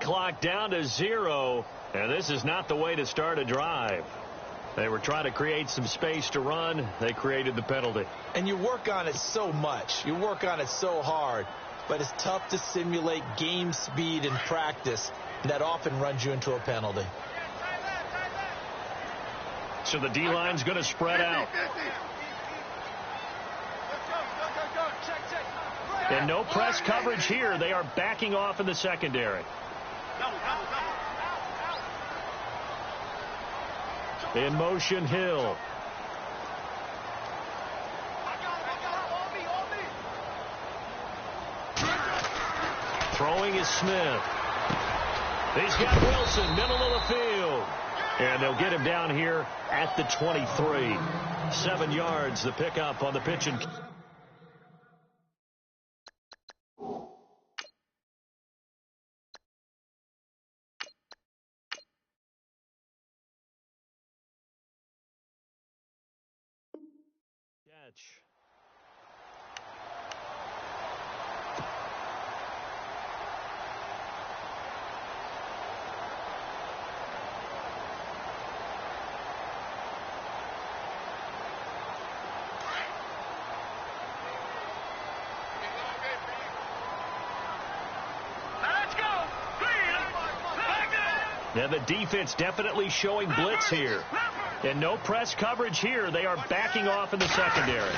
clock down to 0, and this is not the way to start a drive. They were trying to create some space to run. They created the penalty. And you work on it so much. You work on it so hard. But it's tough to simulate game speed in practice. And that often runs you into a penalty. So the D-line's going to spread out. And no press coverage here. They are backing off in the secondary. In motion, Hill. Throwing is Smith. He's got Wilson, middle of the field. And they'll get him down here at the 23. 7 yards, the pickup on the pitch and catch. And the defense definitely showing blitz here. And no press coverage here. They are backing off in the secondary.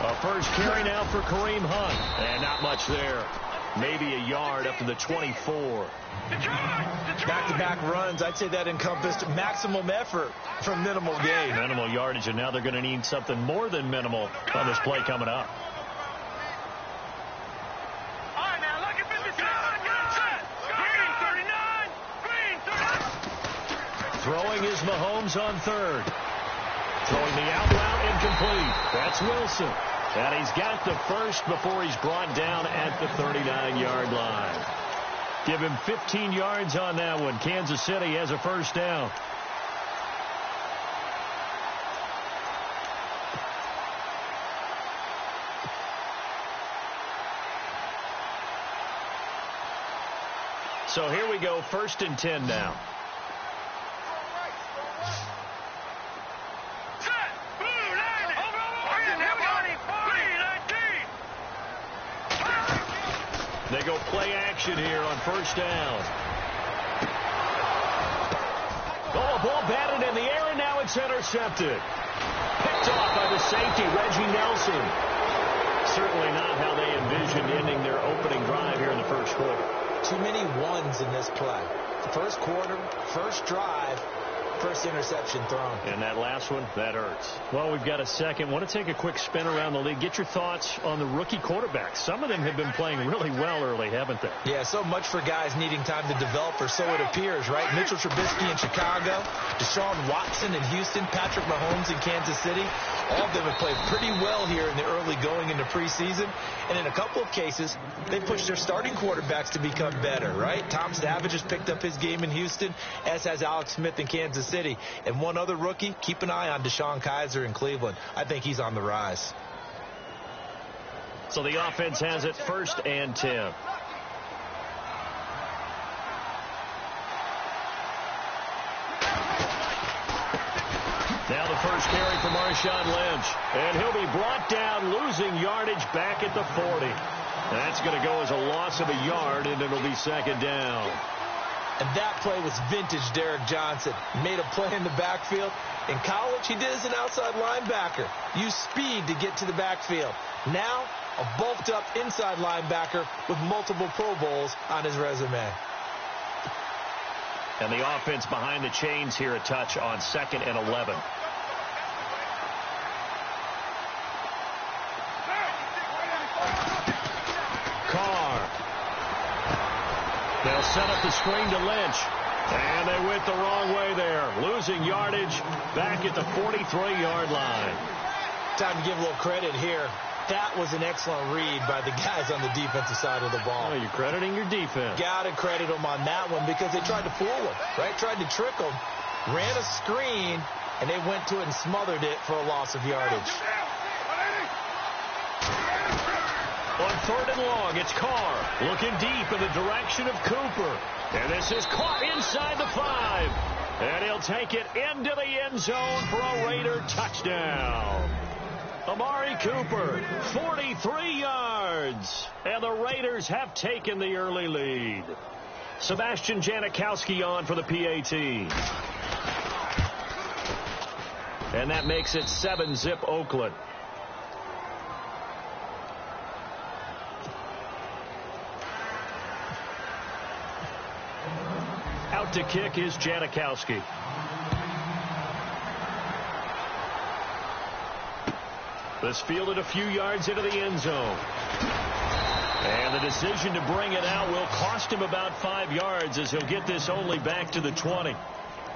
A first carry now for Kareem Hunt. And not much there. Maybe a yard up to the 24. Back-to-back runs, I'd say that encompassed maximum effort for minimal gain. Minimal yardage, and now they're going to need something more than minimal on this play coming up. Throwing is Mahomes on third. Throwing the out route incomplete. That's Wilson. And he's got the first before he's brought down at the 39-yard line. Give him 15 yards on that one. Kansas City has a first down. So here we go, 1st and 10 now. They go play action here on first down. Oh, ball batted in the air, and now it's intercepted. Picked off by the safety, Reggie Nelson. Certainly not how they envisioned ending their opening drive here in the first quarter. Too many ones in this play. First quarter, first drive, first interception thrown. And that last one, that hurts. Well, we've got a second. Want to take a quick spin around the league. Get your thoughts on the rookie quarterbacks. Some of them have been playing really well early, haven't they? Yeah, so much for guys needing time to develop, or so it appears, right? Mitchell Trubisky in Chicago, Deshaun Watson in Houston, Patrick Mahomes in Kansas City. All of them have played pretty well here in the early going into preseason. And in a couple of cases, they pushed their starting quarterbacks to become better, right? Tom Savage has picked up his game in Houston, as has Alex Smith in Kansas City. And one other rookie, keep an eye on Deshaun Kaiser in Cleveland. I think he's on the rise. So the offense has it 1st and 10. Now the first carry for Marshawn Lynch. And he'll be brought down, losing yardage back at the 40. That's going to go as a loss of a yard, and it'll be 2nd down. And that play was vintage Derek Johnson. Made a play in the backfield. In college, he did as an outside linebacker. Used speed to get to the backfield. Now, a bulked-up inside linebacker with multiple Pro Bowls on his resume. And the offense behind the chains here a touch on 2nd and 11. They'll set up the screen to Lynch. And they went the wrong way there. Losing yardage back at the 43-yard line. Time to give a little credit here. That was an excellent read by the guys on the defensive side of the ball. Oh, you're crediting your defense. Got to credit them on that one because they tried to fool him, right? Tried to trick him. Ran a screen, and they went to it and smothered it for a loss of yardage. On 3rd and long, it's Carr looking deep in the direction of Cooper. And this is caught inside the 5. And he'll take it into the end zone for a Raider touchdown. Amari Cooper, 43 yards. And the Raiders have taken the early lead. Sebastian Janikowski on for the PAT. And that makes it 7-zip Oakland. Out to kick is Janikowski. This fielded a few yards into the end zone. And the decision to bring it out will cost him about 5 yards as he'll get this only back to the 20.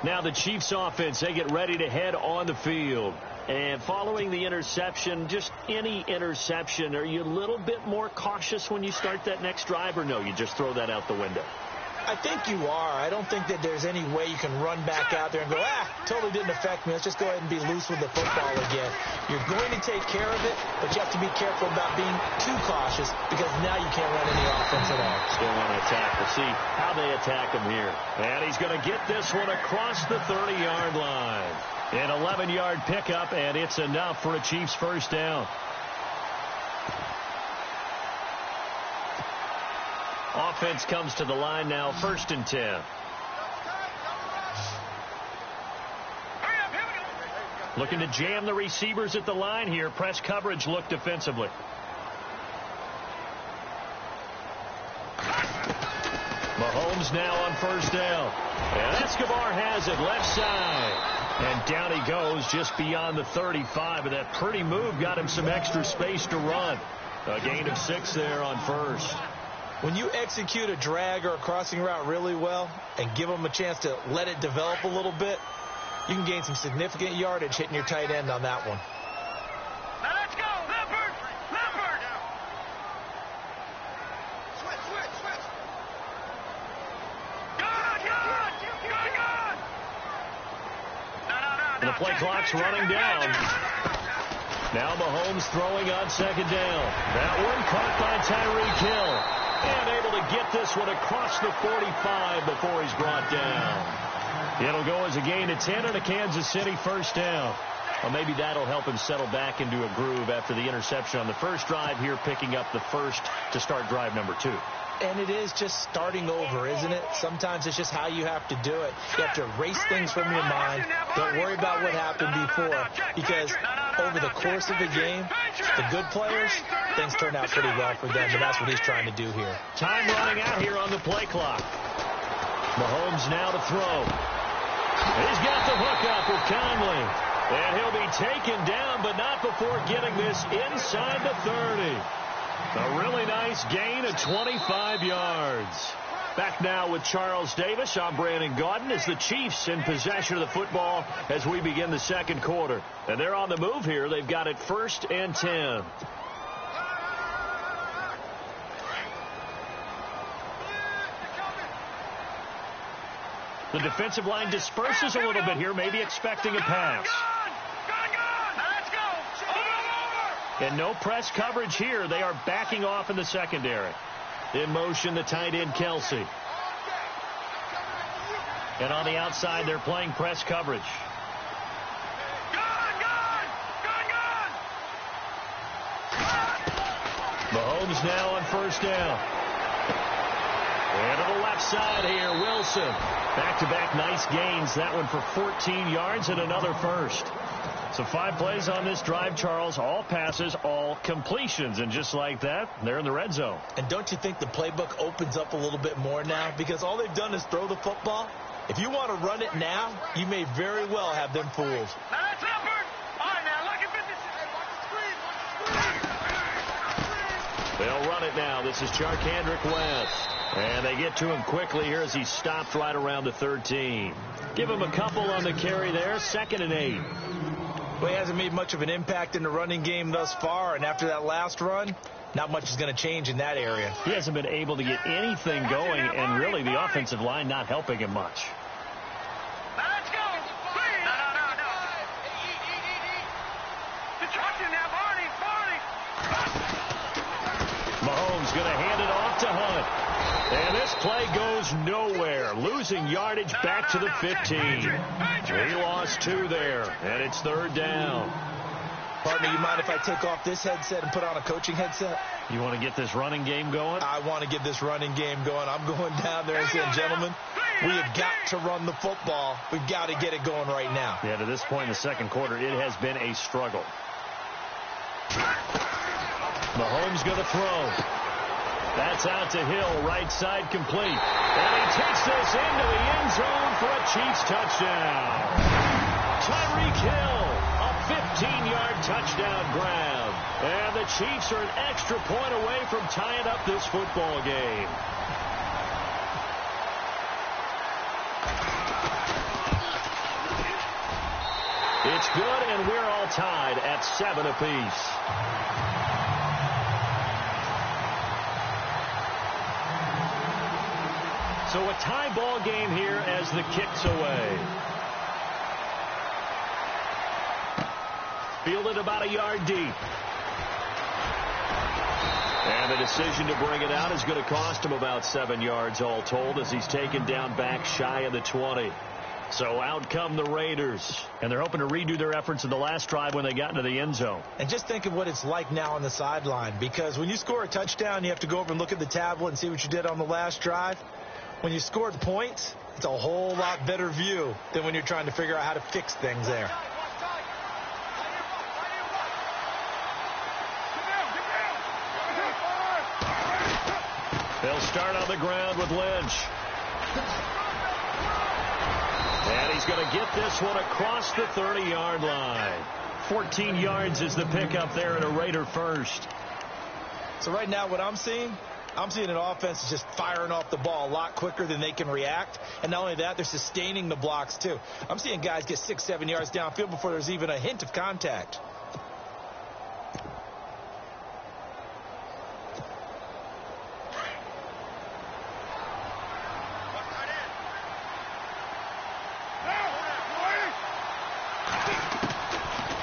Now the Chiefs offense, they get ready to head on the field. And following the interception, just any interception, are you a little bit more cautious when you start that next drive, or no, you just throw that out the window? I think you are. I don't think that there's any way you can run back out there and go, totally didn't affect me. Let's just go ahead and be loose with the football again. You're going to take care of it, but you have to be careful about being too cautious because now you can't run any offense at all. Still want to attack. We'll see how they attack him here. And he's going to get this one across the 30-yard line. An 11-yard pickup, and it's enough for a Chiefs first down. Offense comes to the line now, 1st and 10. Looking to jam the receivers at the line here. Press coverage look defensively. Mahomes now on 1st down. And Escobar has it left side. And down he goes just beyond the 35. And that pretty move got him some extra space to run. A gain of 6 there on 1st. When you execute a drag or a crossing route really well and give them a chance to let it develop a little bit, you can gain some significant yardage hitting your tight end on that one. Now let's go, Leopard! Leopard! Switch! Good! And the play clock's running down. Now Mahomes throwing on 2nd down. That one caught by Tyreek Hill. And able to get this one across the 45 before he's brought down. It'll go as a gain of 10 and a Kansas City first down. Well, maybe that'll help him settle back into a groove after the interception on the first drive here, picking up the first to start drive number 2. And it is just starting over, isn't it? Sometimes it's just how you have to do it. You have to erase things from your mind. Don't worry about what happened before, because over the course of the game, the good players, things turn out pretty well for them, and that's what he's trying to do here. Time running out here on the play clock. Mahomes now to throw. He's got the hook up with Conley. And he'll be taken down, but not before getting this inside the 30. A really nice gain of 25 yards. Back now with Charles Davis. I'm Brandon Gaudin as the Chiefs in possession of the football as we begin the second quarter. And they're on the move here. They've got it 1st and 10. The defensive line disperses a little bit here, maybe expecting a pass. And no press coverage here. They are backing off in the secondary. In motion, the tight end, Kelsey. And on the outside, they're playing press coverage. Mahomes now on 1st down. And to the left side here, Wilson. Back-to-back nice gains. That one for 14 yards and another first. So 5 plays on this drive, Charles. All passes, all completions. And just like that, they're in the red zone. And don't you think the playbook opens up a little bit more now? Because all they've done is throw the football. If you want to run it now, you may very well have them fooled. Now that's Leopard. All right, now look at this. They'll run it now. This is Charkandrick West. And they get to him quickly here as he stopped right around the 13. Give him a couple on the carry there. 2nd and 8. Well, he hasn't made much of an impact in the running game thus far, and after that last run, not much is going to change in that area. He hasn't been able to get anything going, and really the offensive line not helping him much. Now let's go. Please. No. Destruction now, Barney. play goes nowhere, losing yardage back to the 15. He lost 2 there, and it's 3rd down. Partner, you mind if I take off this headset and put on a coaching headset? You want to get this running game going? I want to get this running game going. I'm going down there and saying, gentlemen, we have got to run the football. We've got to get it going right now. Yeah, to this point in the second quarter, it has been a struggle. Mahomes going to throw. That's out to Hill, right side complete. And he takes this into the end zone for a Chiefs touchdown. Tyreek Hill, a 15-yard touchdown grab. And the Chiefs are an extra point away from tying up this football game. It's good, and we're all tied at 7 apiece. So a tie ball game here as the kick's away. Fielded about a yard deep. And the decision to bring it out is going to cost him about 7 yards all told as he's taken down back shy of the 20. So out come the Raiders. And they're hoping to redo their efforts in the last drive when they got into the end zone. And just think of what it's like now on the sideline. Because when you score a touchdown, you have to go over and look at the tablet and see what you did on the last drive. When you scored points, it's a whole lot better view than when you're trying to figure out how to fix things there. They'll start on the ground with Lynch. And he's going to get this one across the 30-yard line. 14 yards is the pickup there and a Raider first. So right now what I'm seeing an offense is just firing off the ball a lot quicker than they can react. And not only that, they're sustaining the blocks too. I'm seeing guys get 6-7 yards downfield before there's even a hint of contact.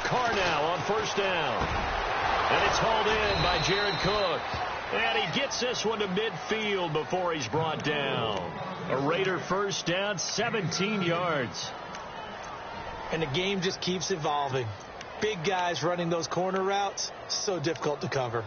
Carr now on first down. And it's hauled in by Jared Cook. And he gets this one to midfield before he's brought down. A Raider first down, 17 yards. And the game just keeps evolving. Big guys running those corner routes, so difficult to cover.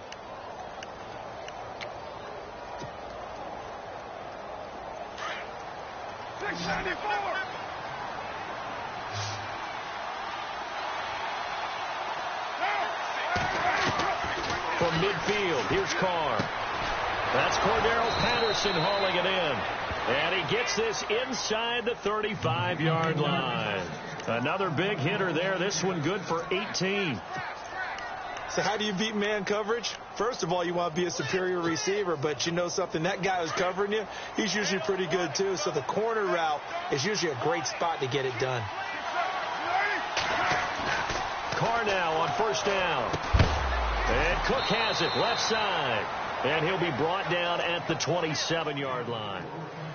From midfield, here's Carr. That's Cordero Patterson hauling it in. And he gets this inside the 35-yard line. Another big hitter there. This one good for 18. So how do you beat man coverage? First of all, you want to be a superior receiver, but you know something, that guy who's covering you, he's usually pretty good too. So the corner route is usually a great spot to get it done. Carr now on first down. And Cook has it left side. And he'll be brought down at the 27-yard line.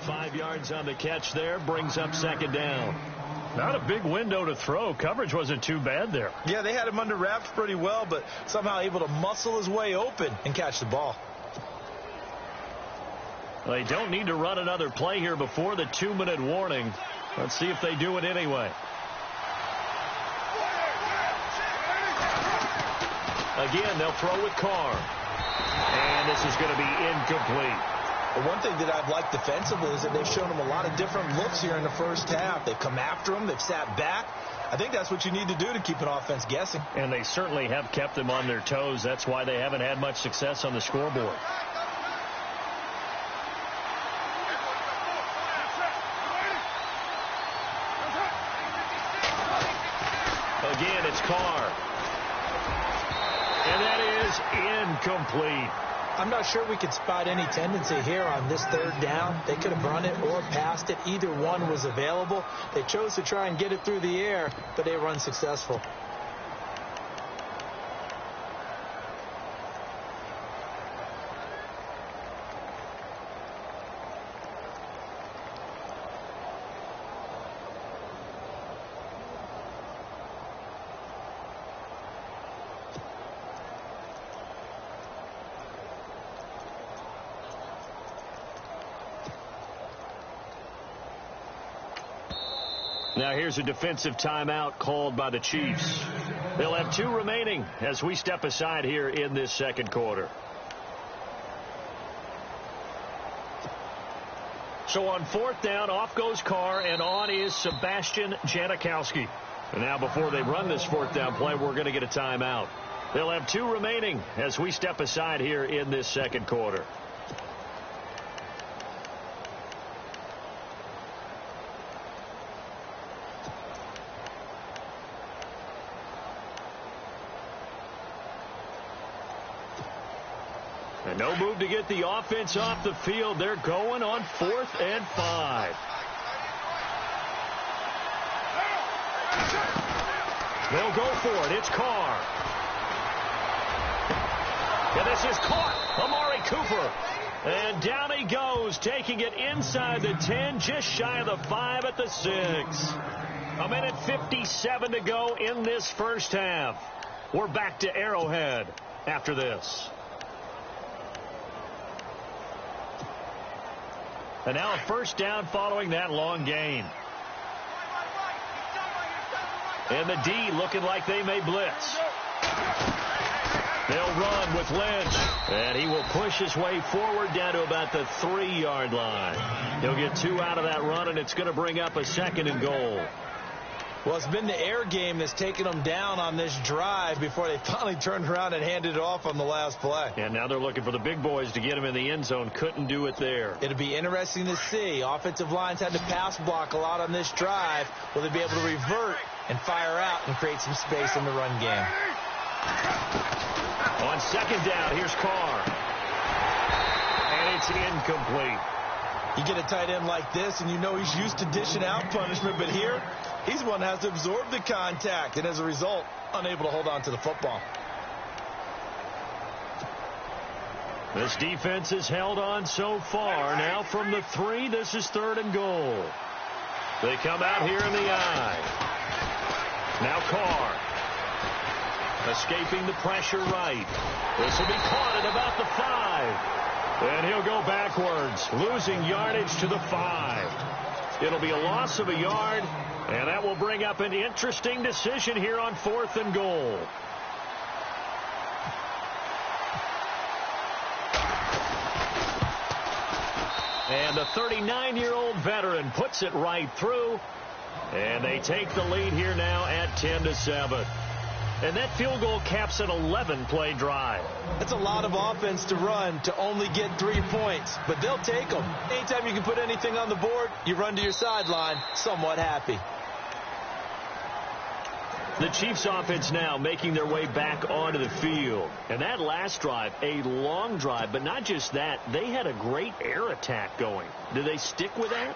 5 yards on the catch there, brings up second down. Not a big window to throw. Coverage wasn't too bad there. Yeah, they had him under wraps pretty well, but somehow able to muscle his way open and catch the ball. They don't need to run another play here before the 2-minute warning. Let's see if they do it anyway. Again, they'll throw with Carr. And this is going to be incomplete. But one thing that I've liked defensively is that they've shown him a lot of different looks here in the first half. They've come after him. They've sat back. I think that's what you need to do to keep an offense guessing. And they certainly have kept them on their toes. That's why they haven't had much success on the scoreboard. Again, it's Carr. And that is incomplete. I'm not sure we could spot any tendency here on this third down. They could have run it or passed it. Either one was available. They chose to try and get it through the air, but they were unsuccessful. now here's a defensive timeout called by the Chiefs. They'll have 2 remaining as we step aside here in this second quarter. So on 4th down, off goes Carr, and on is Sebastian Janikowski. And now before they run this 4th down play, we're going to get a timeout. They'll have 2 remaining as we step aside here in this second quarter. And no move to get the offense off the field. They're going on 4th and 5. They'll go for it. It's Carr. And this is caught. Amari Cooper. And down he goes, taking it inside the 10, just shy of the 5 at the 6. 1:57 to go in this first half. We're back to Arrowhead after this. And now a first down following that long gain. And the D looking like they may blitz. They'll run with Lynch. And he will push his way forward down to about the 3-yard line. He'll get 2 out of that run, and it's going to bring up a 2nd and goal. Well, it's been the air game that's taken them down on this drive before they finally turned around and handed it off on the last play. And now they're looking for the big boys to get him in the end zone. Couldn't do it there. It'll be interesting to see. Offensive lines had to pass block a lot on this drive. Will they be able to revert and fire out and create some space in the run game? On 2nd down, here's Carr. And it's incomplete. You get a tight end like this, and you know he's used to dishing out punishment, but here, he's one that has to absorb the contact, and as a result, unable to hold on to the football. This defense has held on so far. Now from the 3, this is 3rd and goal. They come out here in the I. Now Carr. Escaping the pressure right. This will be caught at about the 5. And he'll go backwards, losing yardage to the 5. It'll be a loss of a yard, and that will bring up an interesting decision here on 4th and goal. And the 39-year-old veteran puts it right through, and they take the lead here now at 10-7. And that field goal caps an 11-play drive. That's a lot of offense to run to only get 3 points, but they'll take them. Anytime you can put anything on the board, you run to your sideline somewhat happy. The Chiefs offense now making their way back onto the field. And that last drive, a long drive, but not just that, they had a great air attack going. Do they stick with that?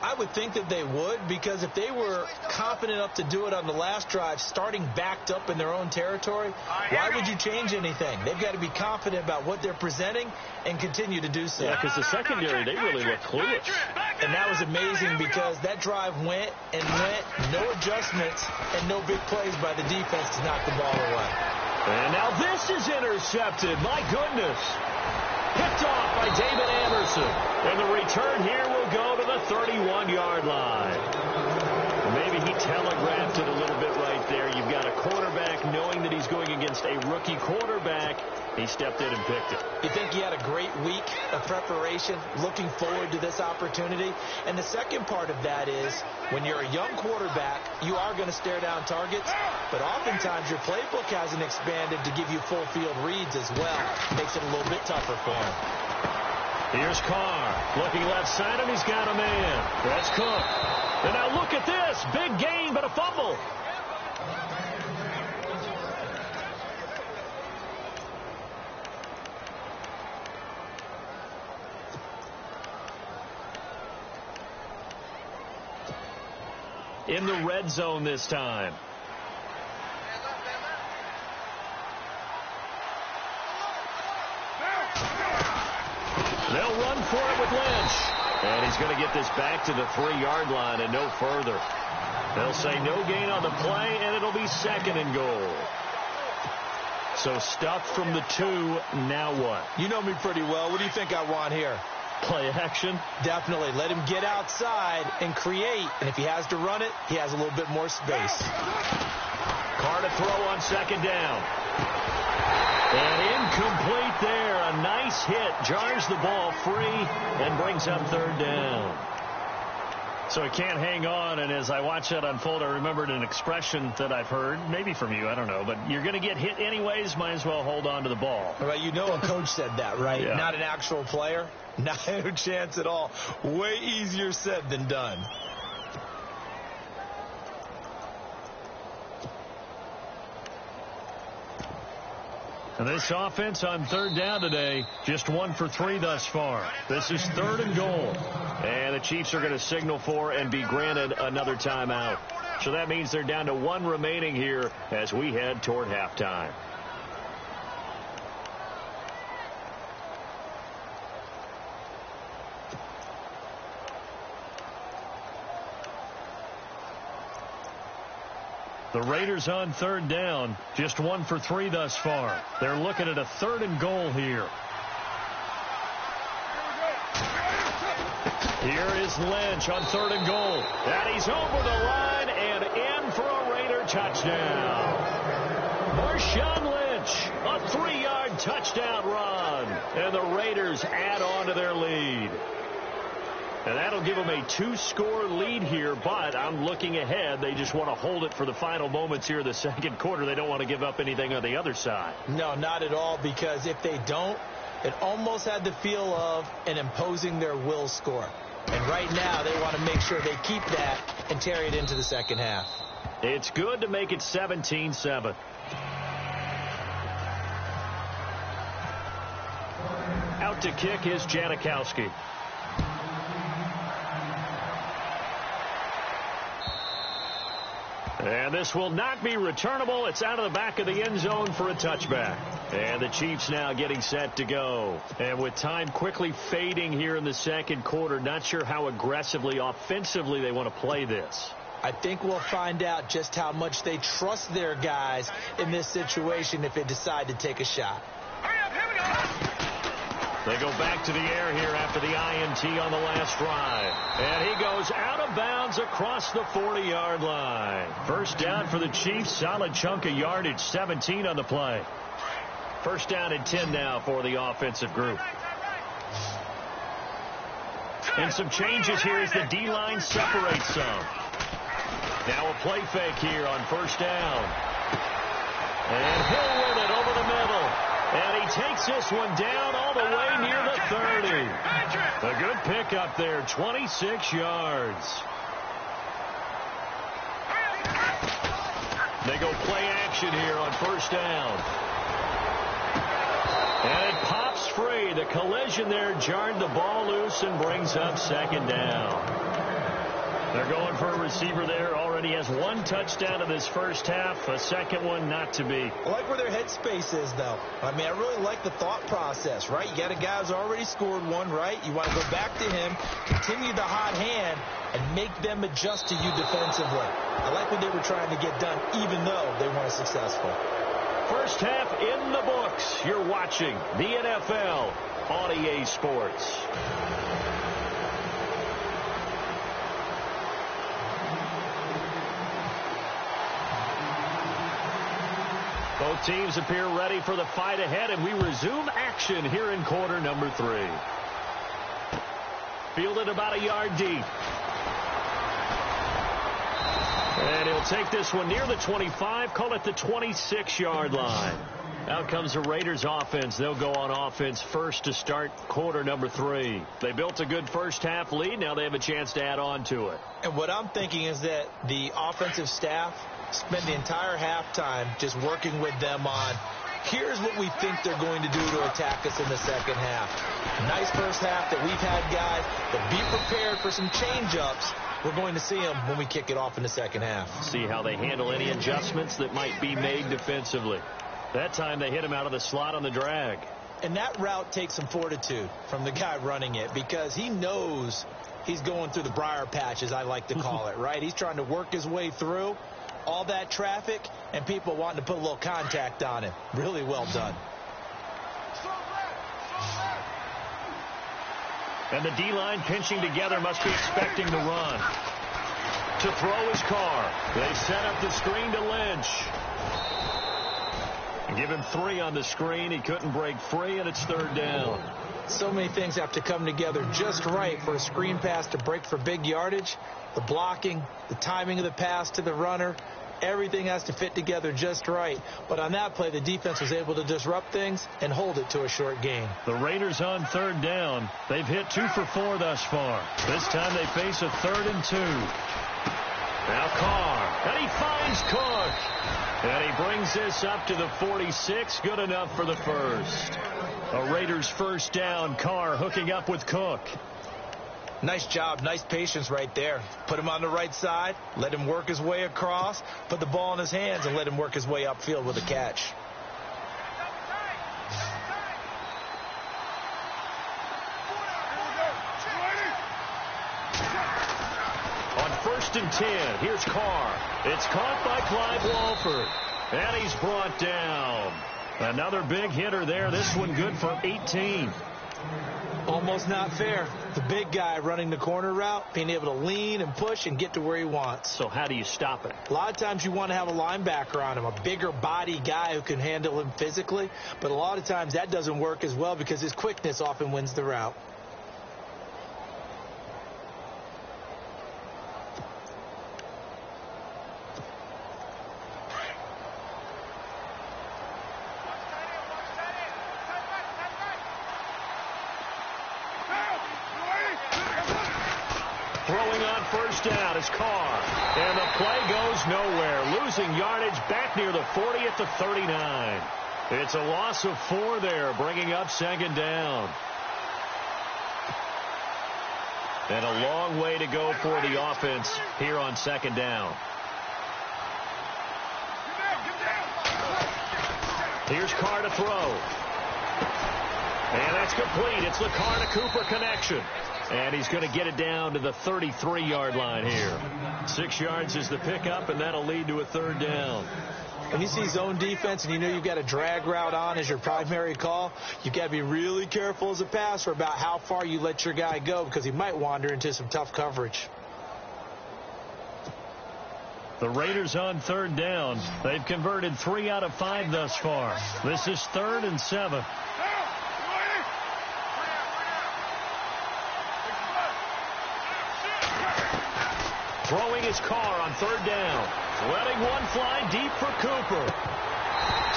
I would think that they would, because if they were confident enough to do it on the last drive, starting backed up in their own territory, why would you change anything? They've got to be confident about what they're presenting and continue to do so. Yeah, because the secondary, they really look clueless. And that was amazing because that drive went and went, no adjustments, and no big plays by the defense to knock the ball away. And now this is intercepted. My goodness. Picked off by David Anderson. And the return here will go to the 31-yard line. Maybe he telegraphed it a little bit right there. You've got a quarterback knowing that he's going against a rookie quarterback. He stepped in and picked it. You think he had a great week of preparation, looking forward to this opportunity? And the second part of that is, when you're a young quarterback, you are going to stare down targets, but oftentimes your playbook hasn't expanded to give you full field reads as well. Makes it a little bit tougher for him. Here's Carr, looking left side, and he's got a man. That's Cook. And now look at this. Big gain, but a fumble. In the red zone this time. They'll run for it with Lynch. And he's going to get this back to the 3-yard line and no further. They'll say no gain on the play, and it'll be 2nd and goal. So stuffed from the 2, now what? You know me pretty well. What do you think I want here? Play action. Definitely. Let him get outside and create. And if he has to run it, he has a little bit more space. Carr to throw on second down. And incomplete there. A nice hit. Jars the ball free and brings up third down. So he can't hang on, and as I watch that unfold, I remembered an expression that I've heard, maybe from you, I don't know, but you're going to get hit anyways, might as well hold on to the ball. Well, you know a coach said that, right? Yeah. Not an actual player. Not a chance at all. Way easier said than done. And this offense on third down today, just 1 for 3 thus far. This is 3rd and goal. And the Chiefs are going to signal for and be granted another timeout. So that means they're down to 1 remaining here as we head toward halftime. The Raiders on third down, just 1 for 3 thus far. They're looking at a 3rd and goal here. Here is Lynch on 3rd and goal. And he's over the line and in for a Raider touchdown. Marshawn Lynch, a 3-yard touchdown run. And the Raiders add on to their lead. And that'll give them a 2-score lead here, but I'm looking ahead. They just want to hold it for the final moments here in the second quarter. They don't want to give up anything on the other side. No, not at all, because if they don't, it almost had the feel of an imposing their will score. And right now, they want to make sure they keep that and carry it into the second half. It's good to make it 17-7. Out to kick is Janikowski. And this will not be returnable. It's out of the back of the end zone for a touchback. And the Chiefs now getting set to go. And with time quickly fading here in the second quarter, not sure how aggressively, offensively they want to play this. I think we'll find out just how much they trust their guys in this situation if they decide to take a shot. Hurry up, here we go. They go back to the air here after the INT on the last drive. And he goes out of bounds across the 40-yard line. First down for the Chiefs. Solid chunk of yardage. 17 on the play. First down and 10 now for the offensive group. And some changes here as the D-line separates some. Now a play fake here on first down. And he'll win it over the middle. And he takes this one down all the way near the 30. A good pickup there, 26 yards. They go play action here on first down. And it pops free. The collision there jarred the ball loose and brings up second down. They're going for a receiver there. Already has 1 touchdown in this first half. A second one not to be. I like where their headspace is, though. I mean, I really like the thought process, right? You got a guy who's already scored 1, right? You want to go back to him, continue the hot hand, and make them adjust to you defensively. I like what they were trying to get done, even though they weren't successful. First half in the books. You're watching the NFL on EA Sports. Both teams appear ready for the fight ahead, and we resume action here in quarter number 3. Fielded about a yard deep. And he'll take this one near the 25, call it the 26-yard line. Out comes the Raiders offense. They'll go on offense first to start quarter number 3. They built a good first half lead. Now they have a chance to add on to it. And what I'm thinking is that the offensive staff spend the entire halftime just working with them on, here's what we think they're going to do to attack us in the second half. Nice first half that we've had, guys, but be prepared for some change-ups. We're going to see them when we kick it off in the second half. See how they handle any adjustments that might be made defensively. That time they hit him out of the slot on the drag. And that route takes some fortitude from the guy running it, because he knows he's going through the briar patch, as I like to call it, right? He's trying to work his way through all that traffic and people wanting to put a little contact on him. Really well done. And the D-line pinching together must be expecting the run. To throw his Carr. They set up the screen to Lynch. Give him 3 on the screen. He couldn't break free, and it's 3rd down. So many things have to come together just right for a screen pass to break for big yardage. The blocking, the timing of the pass to the runner, everything has to fit together just right. But on that play, the defense was able to disrupt things and hold it to a short gain. The Raiders on 3rd down. They've hit 2 for 4 thus far. This time they face a 3rd and 2. Now Carr, and he finds Cook. And he brings this up to the 46. Good enough for the first. A Raiders first down. Carr hooking up with Cook. Nice job, nice patience right there. Put him on the right side, let him work his way across, put the ball in his hands, and let him work his way upfield with a catch. On 1st and 10, here's Carr. It's caught by Clive Walford. And he's brought down. Another big hitter there. This one good for 18. Almost not fair. The big guy running the corner route, being able to lean and push and get to where he wants. So how do you stop it? A lot of times you want to have a linebacker on him, a bigger body guy who can handle him physically. But a lot of times that doesn't work as well because his quickness often wins the route. Throwing on 1st down is Carr. And the play goes nowhere. Losing yardage back near the 40 at the 39. It's a loss of 4 there, bringing up 2nd down. And a long way to go for the offense here on 2nd down. Here's Carr to throw. And that's complete. It's the Carr to Cooper connection. And he's going to get it down to the 33-yard line here. 6 yards is the pickup, and that'll lead to a 3rd down. When you see zone defense and you know you've got a drag route on as your primary call, you've got to be really careful as a passer about how far you let your guy go because he might wander into some tough coverage. The Raiders on 3rd down. They've converted 3 out of 5 thus far. This is 3rd and 7. Throwing his Carr on 3rd down. Letting one fly deep for Cooper.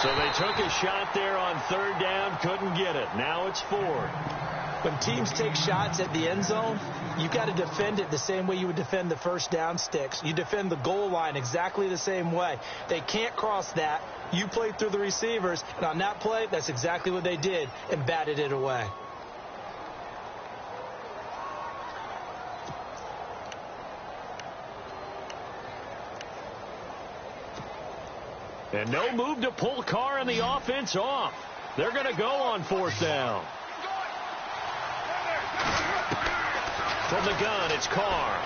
So they took a shot there on 3rd down. Couldn't get it. Now it's 4th. When teams take shots at the end zone, you got to defend it the same way you would defend the 1st down sticks. You defend the goal line exactly the same way. They can't cross that. You played through the receivers, and on that play, that's exactly what they did and batted it away. And no move to pull Carr and the offense off. They're going to go on 4th down. From the gun, it's Carr.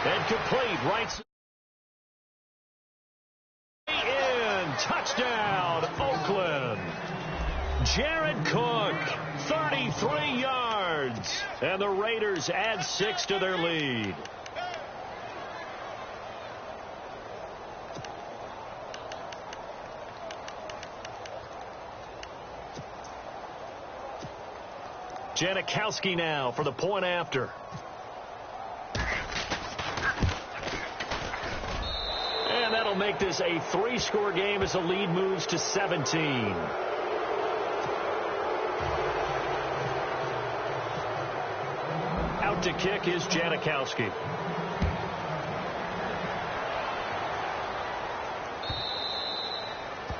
And complete. Right in. Touchdown, Oakland. Jared Cook, 33 yards. And the Raiders add 6 to their lead. Janikowski now for the point after. And that'll make this a 3-score game as the lead moves to 17. Out to kick is Janikowski.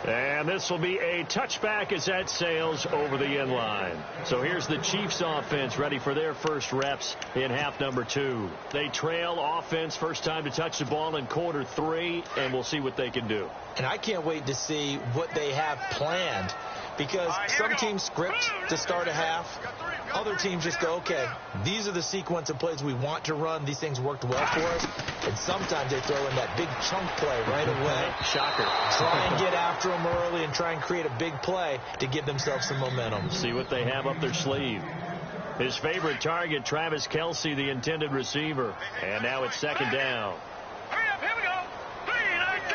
And this will be a touchback as that sails over the end line. So here's the Chiefs offense ready for their first reps in half number 2. They trail offense first time to touch the ball in quarter 3, and we'll see what they can do. And I can't wait to see what they have planned because some teams script to start a half. Other teams just go, okay, these are the sequence of plays we want to run. These things worked well for us. And sometimes they throw in that big chunk play right away. Shocker. Try and get after them early and try and create a big play to give themselves some momentum. See what they have up their sleeve. His favorite target, Travis Kelce, the intended receiver. And now it's second down. Hurry up, here we go. 3-19.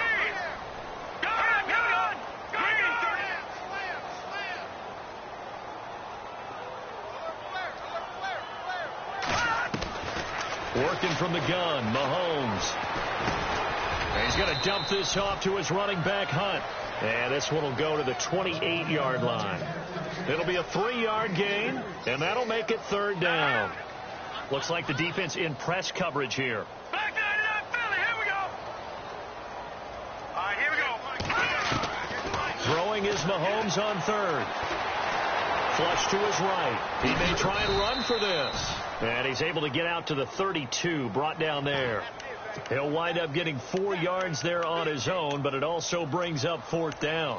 Go on, go on. Green 30. Working from the gun, Mahomes. And he's going to dump this off to his running back, Hunt. And this one will go to the 28-yard line. It'll be a 3-yard gain, and that'll make it third down. Looks like the defense in press coverage here. Back 99 Philly, here we go. All right, here we go. Throwing is Mahomes on third. Flush to his right. He may try and run for this. And he's able to get out to the 32, brought down there. He'll wind up getting 4 yards there on his own, but it also brings up fourth down.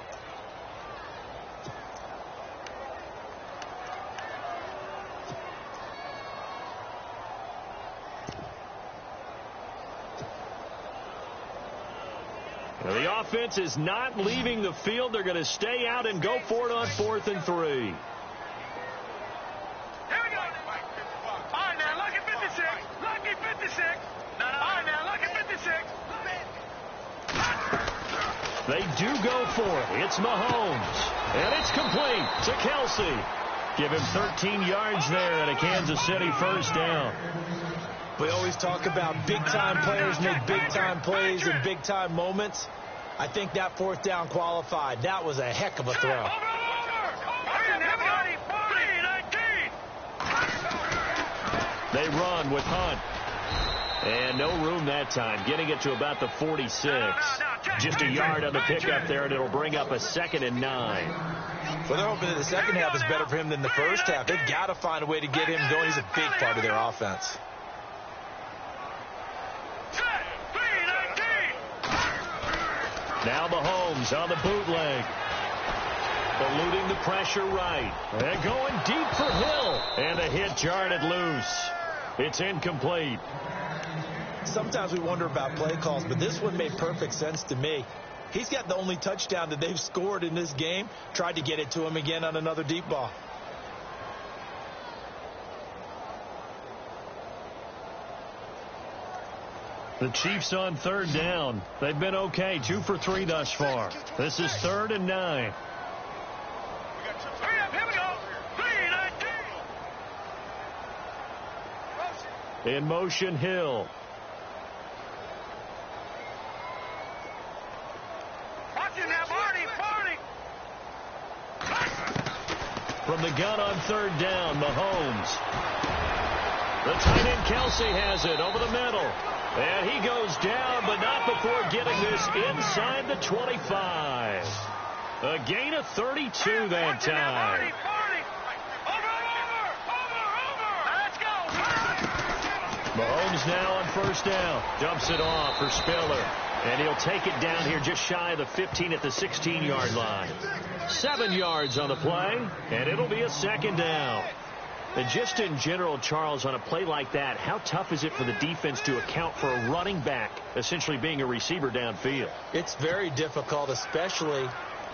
Now, the offense is not leaving the field. They're going to stay out and go for it on 4th and 3. Here we go. All right, now, look at 56. Lucky 56. All right, now, look at 56. They do go for it. It's Mahomes. And it's complete to Kelce. Give him 13 yards there and a Kansas City first down. We always talk about big-time players make big-time plays in big-time moments. I think that fourth down qualified. That was a heck of a throw. Over. They run with Hunt. And no room that time, getting it to about the 46. Just a yard on the pickup there, and it'll bring up a 2nd and 9. Well, they're hoping that the second half is better for him than the first half. They've got to find a way to get him going. He's a big part of their offense. Now Mahomes on the bootleg. Eluding the pressure right. And going deep for Hill. And a hit jarred it loose. It's incomplete. Sometimes we wonder about play calls, but this one made perfect sense to me. He's got the only touchdown that they've scored in this game. Tried to get it to him again on another deep ball. The Chiefs on third down. They've been okay, 2 for 3 thus far. This is 3rd and 9. Hurry up, here we go. 3-19. In motion, Hill. Watch it now, Barney. From the gun on third down, Mahomes. The tight end Kelce has it over the middle. And he goes down, but not before getting this inside the 25. A gain of 32 that time. Mahomes now on first down. Dumps it off for Spiller. And he'll take it down here just shy of the 15 at the 16-yard line. 7 yards on the play, and it'll be a second down. And just in general, Charles, on a play like that, how tough is it for the defense to account for a running back essentially being a receiver downfield? It's very difficult, especially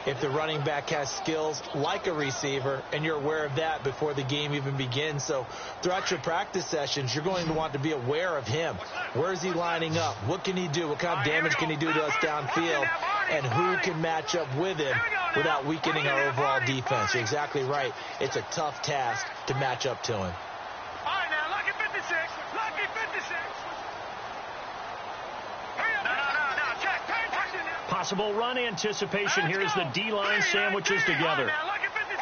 if the running back has skills like a receiver, and you're aware of that before the game even begins. So throughout your practice sessions, you're going to want to be aware of him. Where is he lining up? What can he do? What kind of damage can he do to us downfield? And who can match up with him without weakening our overall defense? You're exactly right. It's a tough task to match up to him. All right, now, lucky 56. Lucky 56. Hurry up. No, check. Possible run anticipation here as the D-line sandwiches together. Now, look at 56.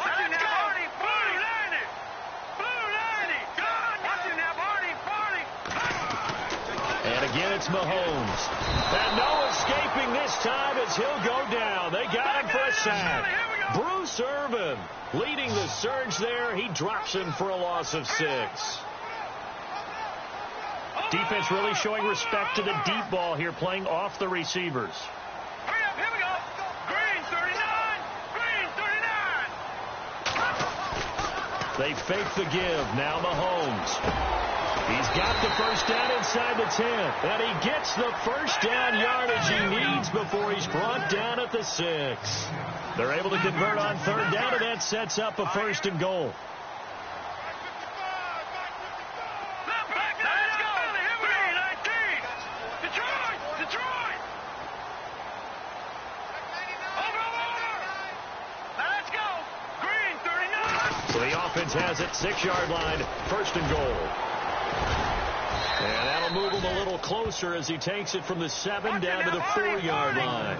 Blue 90. Go on. Watch it now, Barney. And again, it's Mahomes. And no escaping this time as he'll go down. They got him for a sack. Bruce Irvin leading the surge there. He drops him for a loss of 6. Defense really showing respect to the deep ball here, playing off the receivers. Hurry up, here we go. Green 39. They fake the give. Now Mahomes. He's got the first down inside the 10. And he gets the first down yardage he needs before he's brought down at the 6. They're able to convert on third down, and that sets up a 1st and goal. offense has it, 6-yard line, 1st and goal. And that'll move him a little closer as he takes it from the 7 down to the 4-yard line.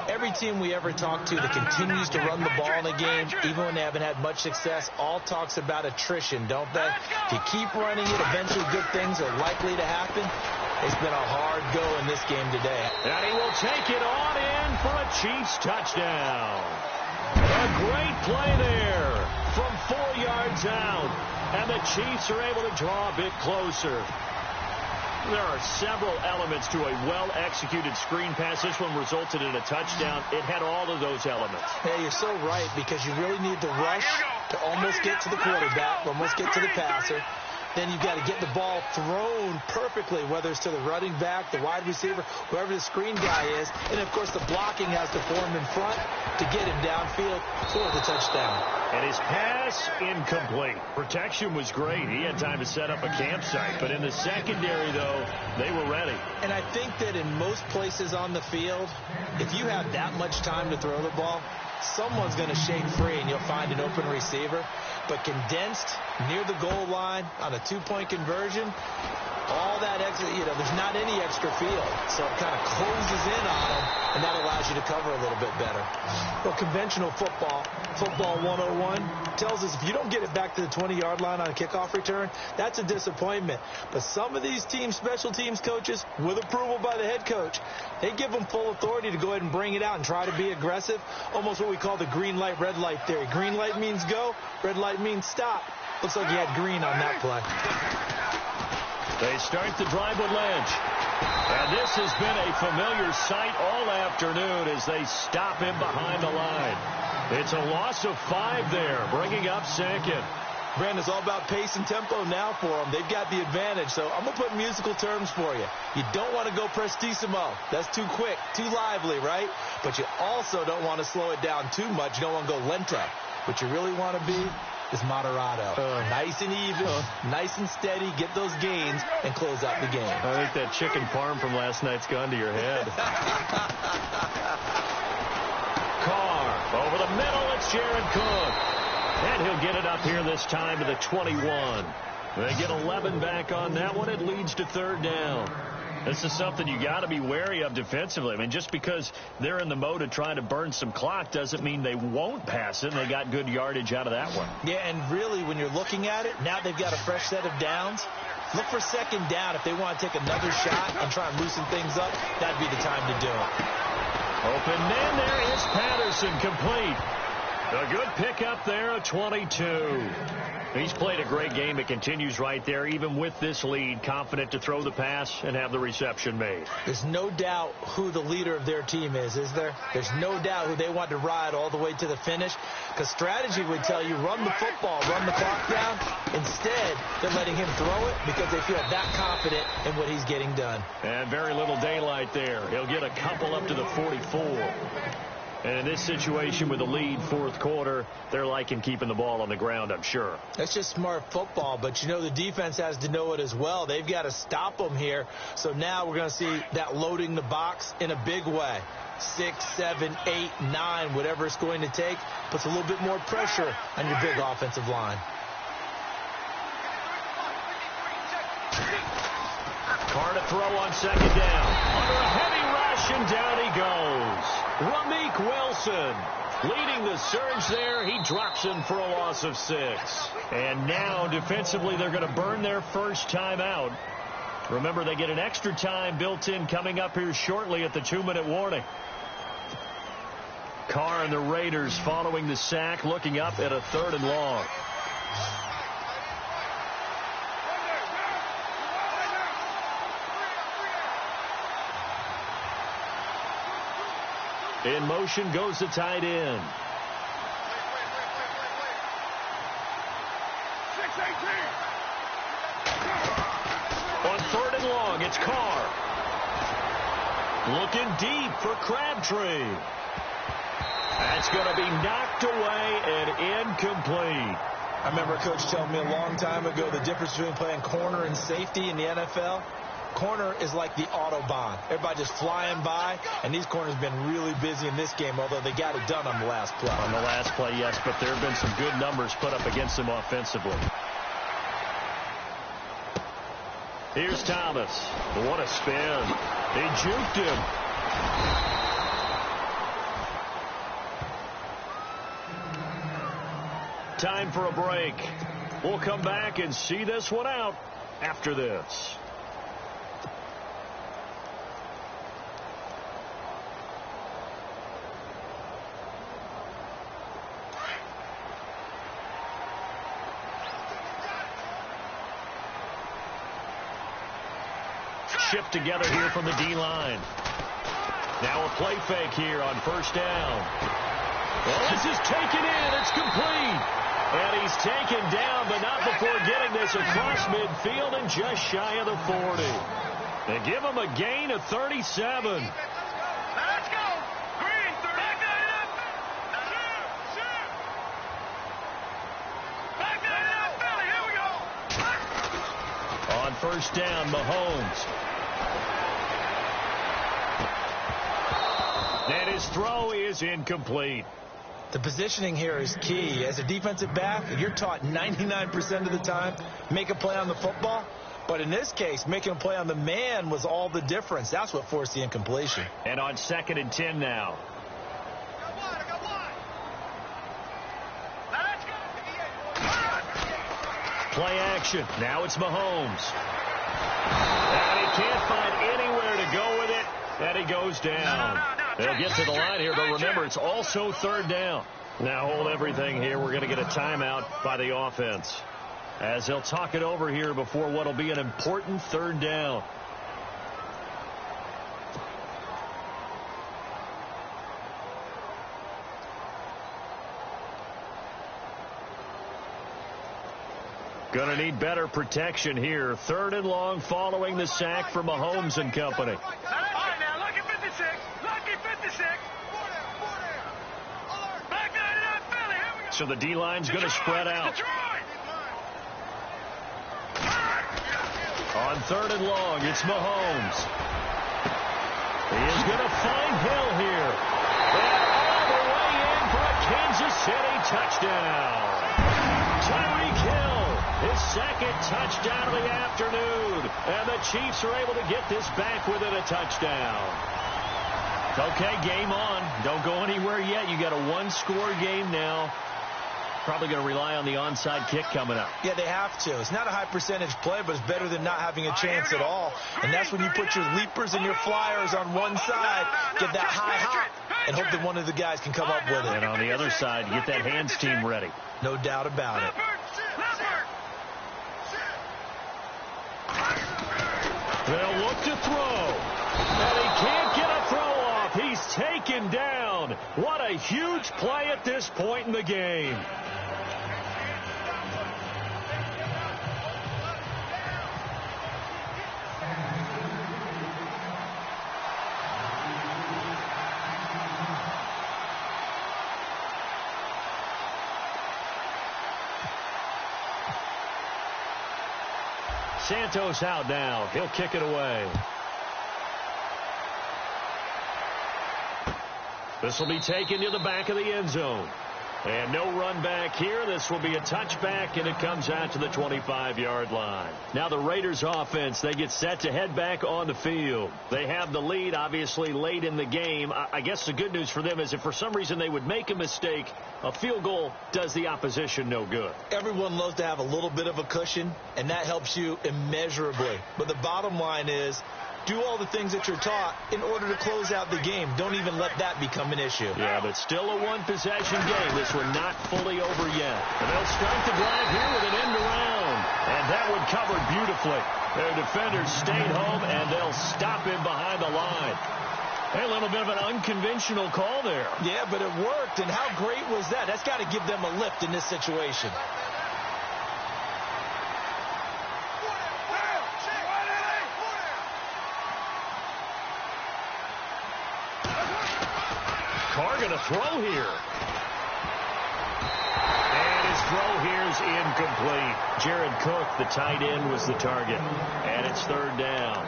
Every team we ever talk to that continues to run the ball in a game, even when they haven't had much success, all talks about attrition, don't they? If you keep running it, eventually good things are likely to happen. It's been a hard go in this game today. And he will take it on in for a Chiefs touchdown. A great play there from 4 yards out. And the Chiefs are able to draw a bit closer. There are several elements to a well-executed screen pass. This one resulted in a touchdown. It had all of those elements. Yeah, you're so right, because you really need to rush to almost get to the quarterback, almost get to the passer. Then you've got to get the ball thrown perfectly, whether it's to the running back, the wide receiver, whoever the screen guy is. And, of course, the blocking has to form in front to get him downfield for the touchdown. And his pass incomplete. Protection was great. He had time to set up a campsite. But in the secondary, though, they were ready. And I think that in most places on the field, if you have that much time to throw the ball, someone's going to shake free and you'll find an open receiver. But condensed near the goal line on a 2-point conversion, all that extra, there's not any extra field. So it kind of closes in on them, and that allows you to cover a little bit better. Well, conventional football 101, tells us if you don't get it back to the 20-yard line on a kickoff return, that's a disappointment. But some of these teams, special teams coaches, with approval by the head coach, they give them full authority to go ahead and bring it out and try to be aggressive, almost what we call the green light, red light theory. Green light means go, red light means stop. Looks like he had green on that play. They start the drive with Lynch. And this has been a familiar sight all afternoon as they stop him behind the line. It's a loss of 5 there, bringing up 2nd. Brandon, it's all about pace and tempo now for them. They've got the advantage. So I'm going to put musical terms for you. You don't want to go prestissimo. That's too quick, too lively, right? But you also don't want to slow it down too much. You don't want to go lento. What you really want to be is moderato. Nice and even, nice and steady, get those gains, and close out the game. I think that chicken parm from last night's gone to your head. Carr, over the middle, it's Jared Cook. And he'll get it up here this time to the 21. They get 11 back on that one. It leads to 3rd down. This is something you got to be wary of defensively. I mean, just because they're in the mode of trying to burn some clock doesn't mean they won't pass it. And they got good yardage out of that one. Yeah, and really, when you're looking at it, now they've got a fresh set of downs. Look for 2nd down if they want to take another shot and try and loosen things up. That'd be the time to do it. Open man, there is Patterson, complete. A good pickup there, a 22. He's played a great game. It continues right there, even with this lead, confident to throw the pass and have the reception made. There's no doubt who the leader of their team is there? There's no doubt who they want to ride all the way to the finish, because strategy would tell you run the football, run the clock down. Instead, they're letting him throw it because they feel that confident in what he's getting done. And very little daylight there. He'll get a couple up to the 44. And in this situation with the lead, 4th quarter, they're liking keeping the ball on the ground, I'm sure. That's just smart football, but the defense has to know it as well. They've got to stop them here. So now we're going to see that loading the box in a big way. 6, 7, 8, 9, whatever it's going to take, puts a little bit more pressure on your big offensive line. Carr to throw on 2nd down. Under a heavy rush, and down he goes. Ramik Wilson leading the surge there. He drops him for a loss of 6. And now, defensively, they're going to burn their first time out. Remember, they get an extra time built in coming up here shortly at the 2-minute warning. Carr and the Raiders following the sack, looking up at a 3rd and long. In motion goes the tight end. 6-18. On 3rd and long, it's Carr. Looking deep for Crabtree. That's going to be knocked away and incomplete. I remember a coach telling me a long time ago the difference between playing corner and safety in the NFL. corner is like the Autobahn. Everybody just flying by, and these corners have been really busy in this game, although they got it done on the last play. On the last play, yes, but there have been some good numbers put up against them offensively. Here's Thomas. What a spin. He juked him. Time for a break. We'll come back and see this one out after this. Shift together here from the D-line. Now a play fake here on first down. Well, this is taken in. It's complete. And he's taken down, but not before getting this across midfield and just shy of the 40. They give him a gain of 37. Let's go. Green, back that up. Back that up, Philly. Here we go. On first down, Mahomes. And his throw is incomplete. The positioning here is key. As a defensive back, you're taught 99% of the time, make a play on the football. But in this case, making a play on the man was all the difference. That's what forced the incompletion. And on 2nd and 10 now. I got one. Let's go. Play action. Now it's Mahomes. And he can't find anywhere to go with it. And he goes down. They'll get to the line here, but remember, it's also 3rd down. Now hold everything here. We're going to get a timeout by the offense, as they'll talk it over here before what will be an important 3rd down. Going to need better protection here. 3rd and long following the sack from Mahomes and company. All right, now, lucky 56. Lucky 56. Back that up, Philly. Here we go. So the D-line's going to spread out. On 3rd and long, it's Mahomes. He is going to find Hill here. And all the way in for a Kansas City touchdown. Tyreek Hill, his 2nd touchdown of the afternoon. And the Chiefs are able to get this back within a touchdown. Okay, game on. Don't go anywhere yet. You got a 1-score game now. Probably going to rely on the onside kick coming up. Yeah, they have to. It's not a high percentage play, but it's better than not having a chance at all. And that's when you put your leapers and your flyers on one side, get that high hop, and hope that one of the guys can come up with it. And on the other side, get that hands team ready. No doubt about it. They'll look to throw. And he can't get a throw off. He's taken down. What a huge play at this point in the game. Santos out now. He'll kick it away. This will be taken to the back of the end zone. And no run back here. This will be a touchback, and it comes out to the 25-yard line. Now the Raiders offense, they get set to head back on the field. They have the lead, obviously, late in the game. I guess the good news for them is if for some reason they would make a mistake, a field goal does the opposition no good. Everyone loves to have a little bit of a cushion, and that helps you immeasurably. But the bottom line is, do all the things that you're taught in order to close out the game. Don't even let that become an issue. Yeah, but still a one-possession game. This one not fully over yet. And they'll start the drive here with an end around. And that one covered beautifully. Their defenders stayed home, and they'll stop him behind the line. Hey, a little bit of an unconventional call there. Yeah, but it worked. And how great was that? That's got to give them a lift in this situation. Carr going to throw here. And his throw here's incomplete. Jared Cook, the tight end, was the target. And it's 3rd down.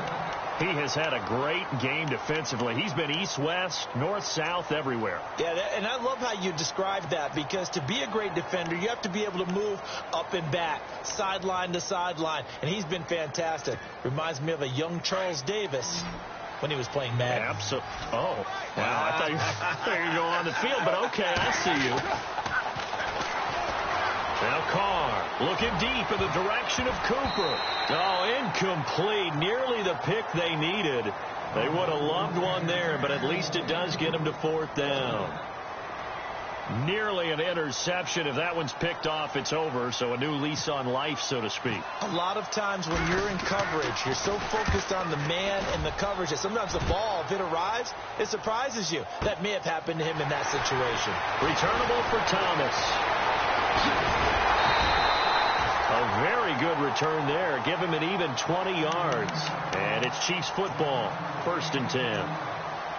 He has had a great game defensively. He's been east-west, north-south, everywhere. Yeah, and I love how you described that, because to be a great defender, you have to be able to move up and back, sideline to sideline, and he's been fantastic. Reminds me of a young Charles Davis when he was playing Madden. Absolutely. Oh, wow. I thought you were going on the field, but okay, I see you. Now Carr looking deep in the direction of Cooper. Oh, incomplete. Nearly the pick they needed. They would have loved one there, but at least it does get them to 4th down. Nearly an interception. If that one's picked off, it's over. So a new lease on life, so to speak. A lot of times when you're in coverage, you're so focused on the man and the coverage that sometimes the ball, if it arrives, it surprises you. That may have happened to him in that situation. Returnable for Thomas. A very good return there. Give him an even 20 yards. And it's Chiefs football. 1st and 10.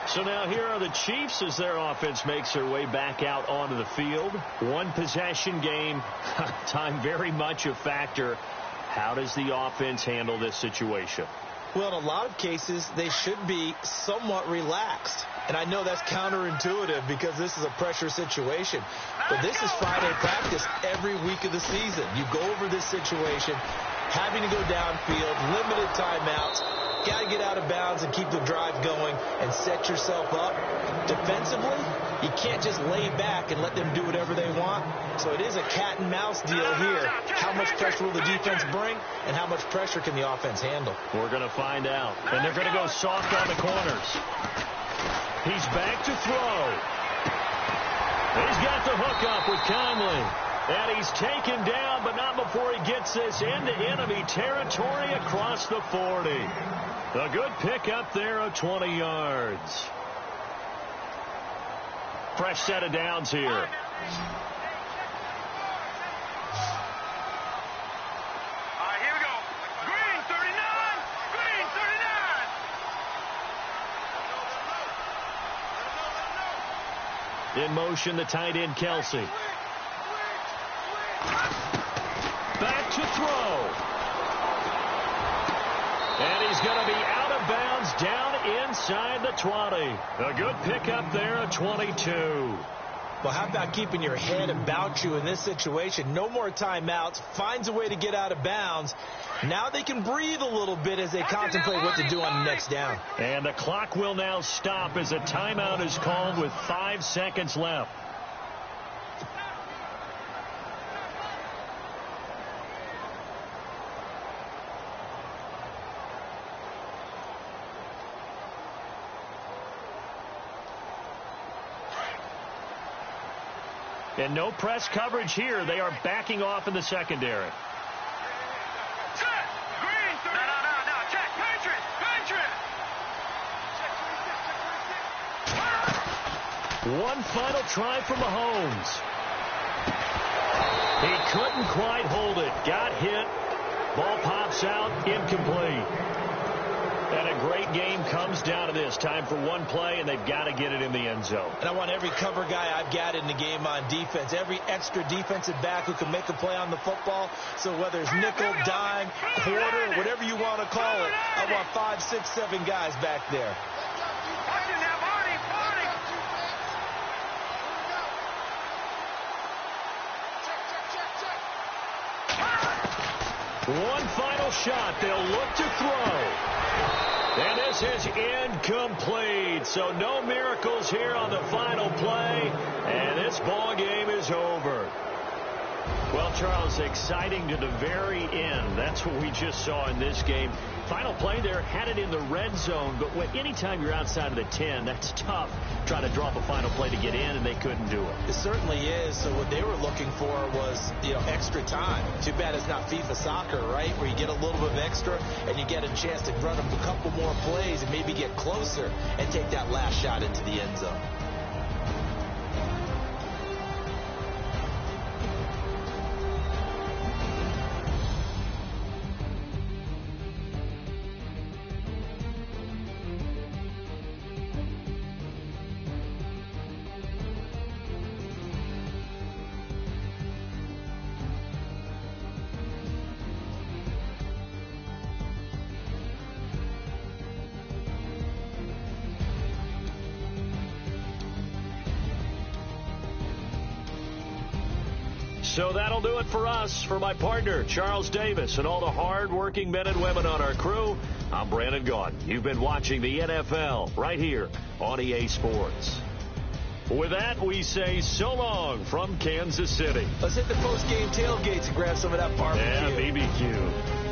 So now here are the Chiefs as their offense makes their way back out onto the field. One possession game. Time very much a factor. How does the offense handle this situation? Well, in a lot of cases, they should be somewhat relaxed. And I know that's counterintuitive because this is a pressure situation. But this is Friday practice every week of the season. You go over this situation, having to go downfield, limited timeouts, got to get out of bounds and keep the drive going and set yourself up. Defensively, you can't just lay back and let them do whatever they want. So it is a cat and mouse deal here. How much pressure will the defense bring, and how much pressure can the offense handle? We're going to find out. And they're going to go soft on the corners. He's back to throw. He's got the hook up with Conley. And he's taken down, but not before he gets this into enemy territory across the 40. A good pick up there of 20 yards. Fresh set of downs here. All right, here we go. Green 39. Green 39. In motion, the tight end, Kelsey. Back to throw. And he's going to be out of bounds down inside the 20. A good pickup there of 22. Well, how about keeping your head about you in this situation? No more timeouts. Finds a way to get out of bounds. Now they can breathe a little bit as they contemplate what to do on the next down. And the clock will now stop as a timeout is called with 5 seconds left. And no press coverage here. They are backing off in the secondary. Check. Green 30. No. Check. Patriot. One final try for Mahomes. He couldn't quite hold it. Got hit. Ball pops out. Incomplete. And a great game comes down to this. Time for one play, and they've got to get it in the end zone. And I want every cover guy I've got in the game on defense, every extra defensive back who can make a play on the football. So whether it's nickel, dime, quarter, whatever you want to call it, I want 5, 6, 7 guys back there. Watch it now, Marty. One final shot. They'll look to throw. And this is incomplete. So no miracles here on the final play. And this ball game is over. Well, Charles, exciting to the very end. That's what we just saw in this game. Final play there, had it in the red zone. But anytime you're outside of the 10, that's tough. Trying to drop a final play to get in, and they couldn't do it. It certainly is. So what they were looking for was, extra time. Too bad it's not FIFA soccer, right, where you get a little bit of extra and you get a chance to run a couple more plays and maybe get closer and take that last shot into the end zone. So that'll do it for us. For my partner, Charles Davis, and all the hard-working men and women on our crew, I'm Brandon Gaudin. You've been watching the NFL right here on EA Sports. With that, we say so long from Kansas City. Let's hit the post-game tailgates and grab some of that barbecue. Yeah, BBQ.